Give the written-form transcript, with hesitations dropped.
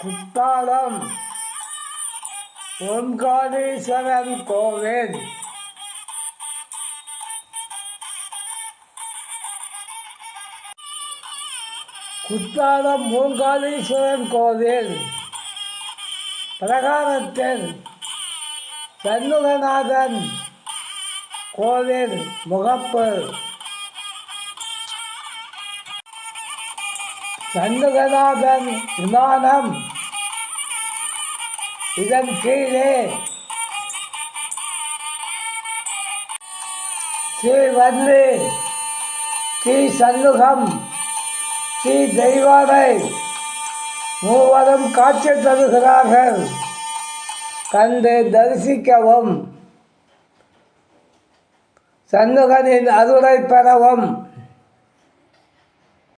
குத்தாலம் ஓம்காரேஸ்வரன் கோவில் குத்தாலம் ஓங்காரேஸ்வரன் கோவில் பிரகாரத்தில் சண்முகநாதன் கோவில் முகப்பு சண்முகநாதன் விமானம் இதன் கீழே ஸ்ரீ வள்ளி ஸ்ரீ சண்முகம் ஸ்ரீ தெய்வானை மூவரும் காட்சி தருகிறார்கள். கண்டு தரிசிக்கவும் சண்முகனின் அருளை பெறவும்